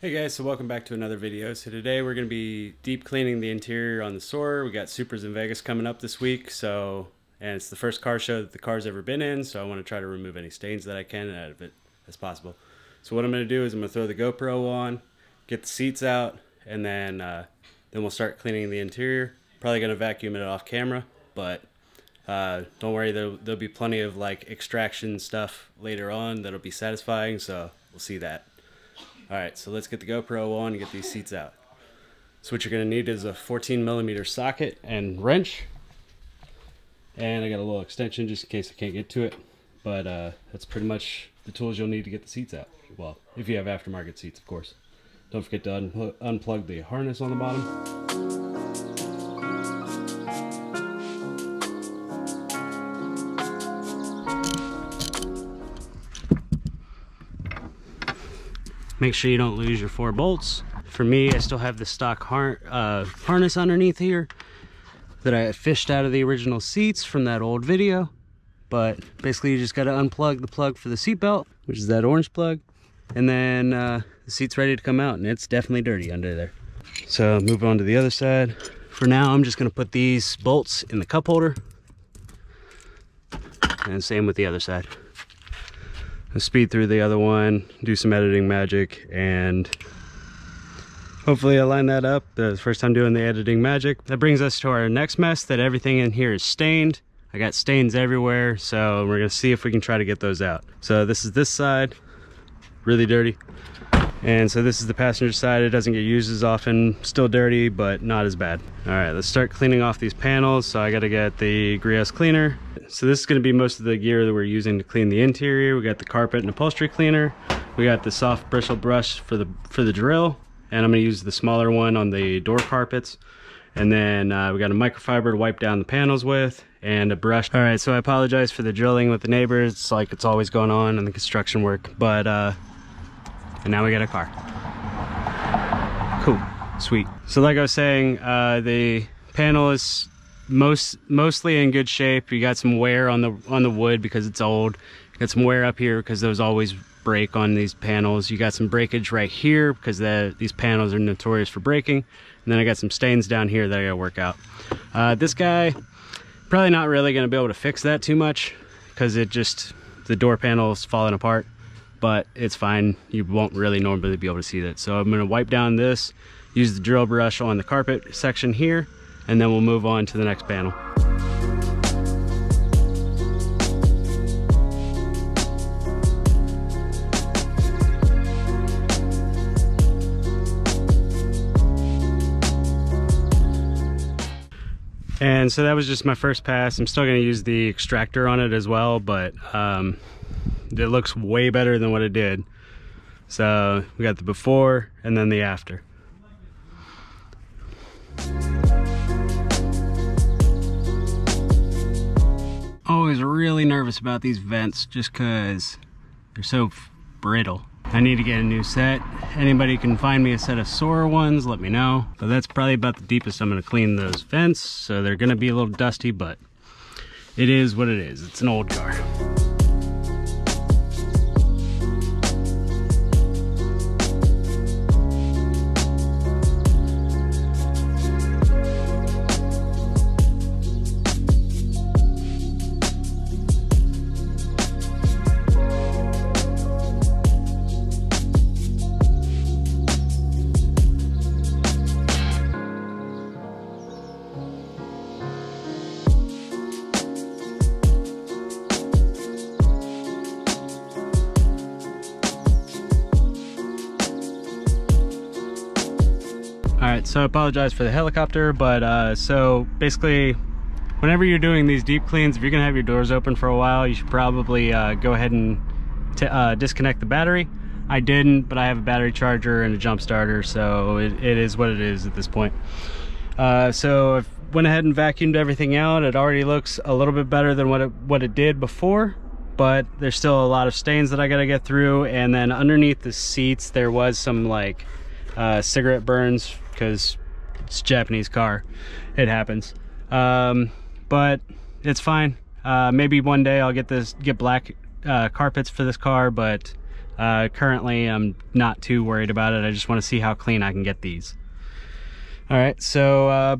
Hey guys, so welcome back to another video. So today we're going to be deep cleaning the interior on the Soarer. We got Supers in Vegas coming up this week, and it's the first car show that the car's ever been in, so I want to try to remove any stains that I can out of it as possible. So what I'm going to do is I'm going to throw the GoPro on, get the seats out, and then we'll start cleaning the interior. Probably going to vacuum it off camera, but don't worry, there'll be plenty of like extraction stuff later on that'll be satisfying, so we'll see that. Alright, so let's get the GoPro on and get these seats out. So what you're going to need is a 14mm socket and wrench. And I got a little extension just in case I can't get to it. But that's pretty much the tools you'll need to get the seats out. Well, if you have aftermarket seats, of course. Don't forget to unplug the harness on the bottom. Make sure you don't lose your 4 bolts. For me, I still have the stock harness underneath here that I had fished out of the original seats from that old video. But basically you just gotta unplug the plug for the seat belt, which is that orange plug. And then the seat's ready to come out, and it's definitely dirty under there. So move on to the other side. For now, I'm just gonna put these bolts in the cup holder. And same with the other side. I'll speed through the other one, do some editing magic, and hopefully I line that up. The first time doing the editing magic. That brings us to our next mess, that everything in here is stained. I got stains everywhere, so we're gonna see if we can try to get those out. So this is this side, really dirty. And so this is the passenger side. It doesn't get used as often, still dirty, but not as bad. All right, let's start cleaning off these panels. So I gotta get the Cbrigs cleaner. So this is gonna be most of the gear that we're using to clean the interior. We got the carpet and upholstery cleaner. We got the soft bristle brush for the drill. And I'm gonna use the smaller one on the door carpets. And then we got a microfiber to wipe down the panels with, and a brush. All right, so I apologize for the drilling with the neighbors. It's like it's always going on in the construction work, but and now we got a car. Cool, sweet. So like I was saying, the panel is mostly in good shape. You got some wear on the wood because it's old. You got some wear up here because those always break on these panels. You got some breakage right here because these panels are notorious for breaking. And then I got some stains down here that I gotta work out. This guy, probably not really gonna be able to fix that too much because the door panel is falling apart. But it's fine, you won't really normally be able to see that. So I'm gonna wipe down this, use the drill brush on the carpet section here, and then we'll move on to the next panel. And so that was just my first pass. I'm still gonna use the extractor on it as well, but it looks way better than what it did. So we got the before and then the after. Always really nervous about these vents just because they're so brittle. I need to get a new set. Anybody can find me a set of Soarer ones, let me know. But that's probably about the deepest I'm gonna clean those vents. So they're gonna be a little dusty, but it is what it is. It's an old car. Alright, so I apologize for the helicopter, but so basically whenever you're doing these deep cleans, if you're gonna have your doors open for a while, you should probably go ahead and disconnect the battery. I didn't, but I have a battery charger and a jump starter, so it is what it is at this point. So I went ahead and vacuumed everything out. It already looks a little bit better than what it did before, but there's still a lot of stains that I gotta get through. And then underneath the seats there was some like cigarette burns because it's a Japanese car. It happens, but it's fine. Maybe one day I'll get black carpets for this car, but Currently I'm not too worried about it. I just want to see how clean I can get these. All right, so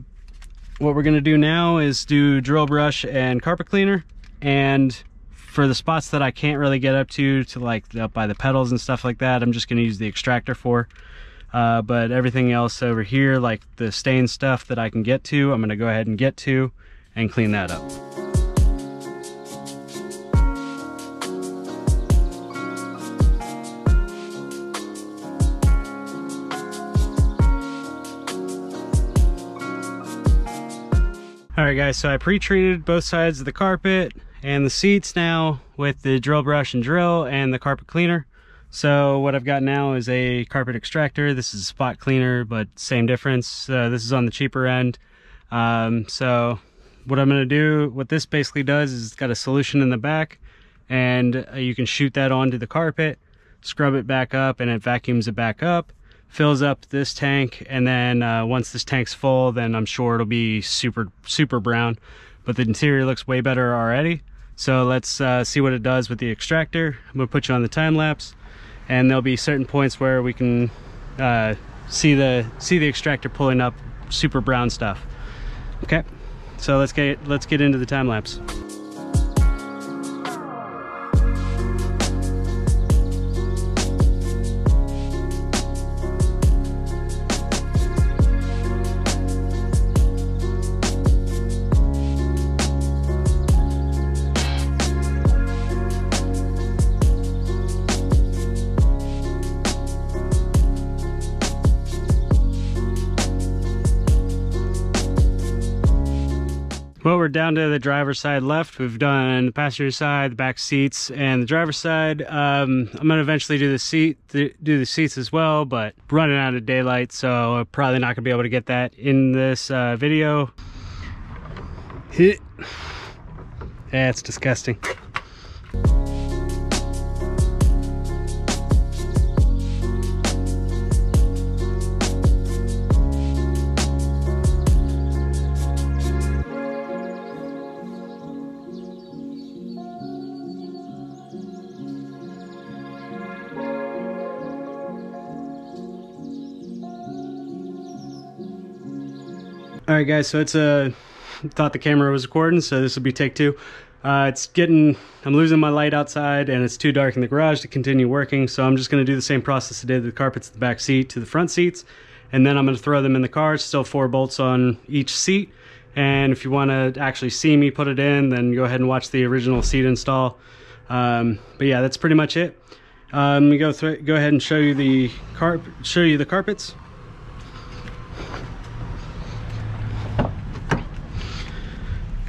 what we're gonna do now is do drill brush and carpet cleaner, and for the spots that I can't really get up to like up by the pedals and stuff like that, I'm just gonna use the extractor for. But everything else over here, like the stain stuff that I can get to, I'm gonna go ahead and get to and clean that up. Alright guys, so I pre-treated both sides of the carpet and the seats now with the drill brush and drill and the carpet cleaner. So what I've got now is a carpet extractor. This is a spot cleaner, but same difference. This is on the cheaper end. So what I'm going to do, what this basically does is it's got a solution in the back, and you can shoot that onto the carpet, scrub it back up, and it vacuums it back up, fills up this tank, and then once this tank's full, then I'm sure it'll be super brown, but the interior looks way better already. So let's see what it does with the extractor. I'm gonna put you on the time lapse, and there'll be certain points where we can see the extractor pulling up super brown stuff. Okay, so let's get into the time lapse. Well, we're down to the driver's side left. We've done the passenger side, the back seats, and the driver's side. I'm gonna eventually do the seats as well, but running out of daylight, so I'm probably not gonna be able to get that in this video. Yeah, it's disgusting. All right guys, so thought the camera was recording, so this will be take two. I'm losing my light outside, and it's too dark in the garage to continue working, so I'm just gonna do the same process I did with the carpets, the back seat to the front seats, and then I'm gonna throw them in the car. Still 4 bolts on each seat, and if you wanna actually see me put it in, then go ahead and watch the original seat install. But yeah, that's pretty much it. Let me go ahead and show you the carpets.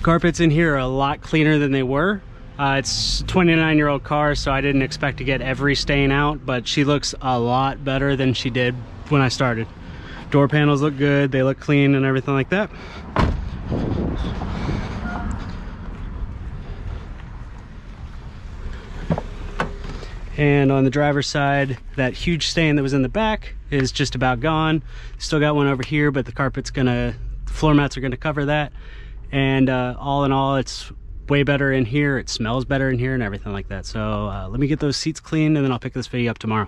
Carpets in here are a lot cleaner than they were. It's a 29-year-old car, so I didn't expect to get every stain out, but she looks a lot better than she did when I started. Door panels look good, they look clean and everything like that. And on the driver's side, that huge stain that was in the back is just about gone. Still got one over here, but the floor mats are gonna cover that. And all in all, it's way better in here. It smells better in here and everything like that. So let me get those seats cleaned, and then I'll pick this video up tomorrow.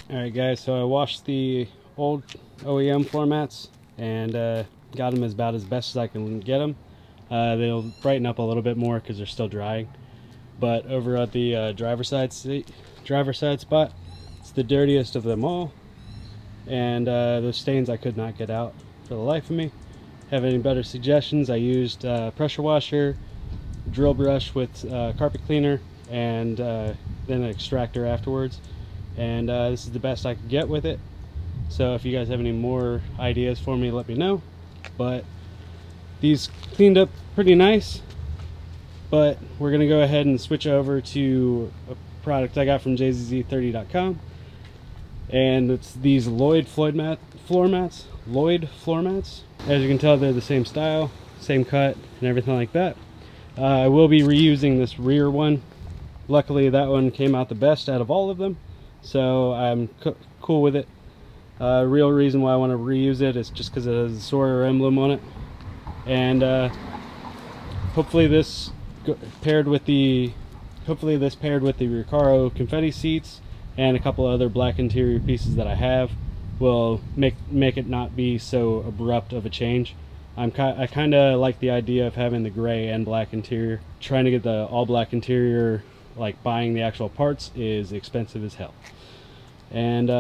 All right guys, so I washed the old OEM floor mats and got them about as best as I can get them. They'll brighten up a little bit more because they're still drying. But over at the driver's side spot, it's the dirtiest of them all. And those stains I could not get out for the life of me. Have any better suggestions? I used pressure washer, drill brush with carpet cleaner, and then an extractor afterwards. And this is the best I could get with it. So if you guys have any more ideas for me, let me know. But these cleaned up pretty nice. But we're gonna go ahead and switch over to a product I got from JZZ30.com. And it's these Llyod floor mats. As you can tell, they're the same style, same cut, and everything like that. I will be reusing this rear one. Luckily, that one came out the best out of all of them, so I'm cool with it. Real reason why I want to reuse it is just because it has the Soarer emblem on it. And hopefully this paired with the Recaro confetti seats and a couple other black interior pieces that I have will make it not be so abrupt of a change. I kind of like the idea of having the gray and black interior. Trying to get the all black interior, like buying the actual parts, is expensive as hell. And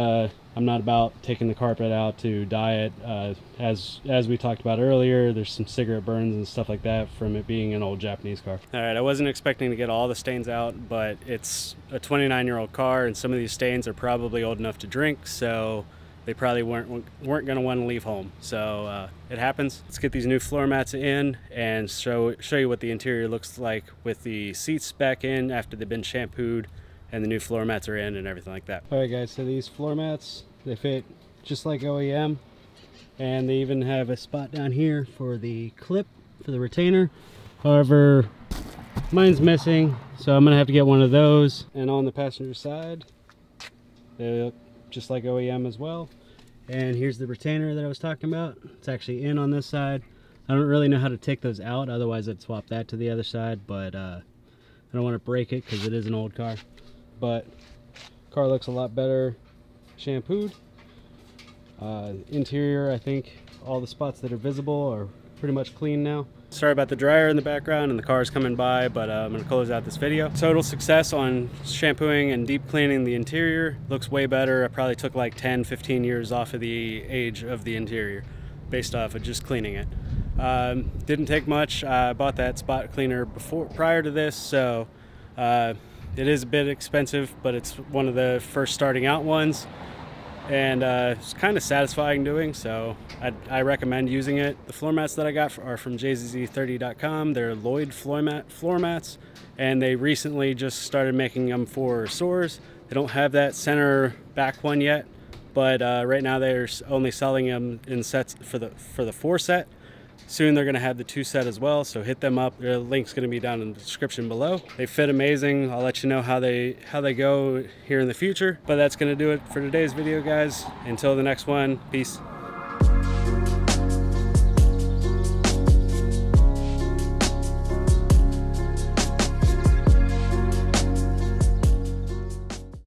I'm not about taking the carpet out to dye it. As we talked about earlier, there's some cigarette burns and stuff like that from it being an old Japanese car. All right, I wasn't expecting to get all the stains out, but it's a 29-year-old car, and some of these stains are probably old enough to drink, so they probably weren't going to want to leave home. So it happens. Let's get these new floor mats in and show you what the interior looks like with the seats back in after they've been shampooed and the new floor mats are in and everything like that. All right guys, so these floor mats, they fit just like OEM, and they even have a spot down here for the clip for the retainer. However, mine's missing, so I'm gonna have to get one of those. And on the passenger side, they look just like OEM as well. And here's the retainer that I was talking about. It's actually in on this side. I don't really know how to take those out, otherwise I'd swap that to the other side, but I don't want to break it because it is an old car. But car looks a lot better shampooed. Interior, I think all the spots that are visible are pretty much clean now. Sorry about the dryer in the background and the cars coming by, but I'm going to close out this video. Total success on shampooing and deep cleaning the interior. Looks way better. I probably took like 10-15 years off of the age of the interior based off of just cleaning it. Didn't take much. I bought that spot cleaner prior to this, so it is a bit expensive, but it's one of the first starting out ones, and it's kind of satisfying doing, so I recommend using it. The floor mats that I got are from JZZ30.com. They're Llyod floor mats, and they recently just started making them for Soarers. They don't have that center back one yet, but right now they're only selling them in sets for the 4 set. Soon they're going to have the 2 set as well, so hit them up. The link's going to be down in the description below. They fit amazing. I'll let you know how they go here in the future. But that's going to do it for today's video, guys. Until the next one, peace.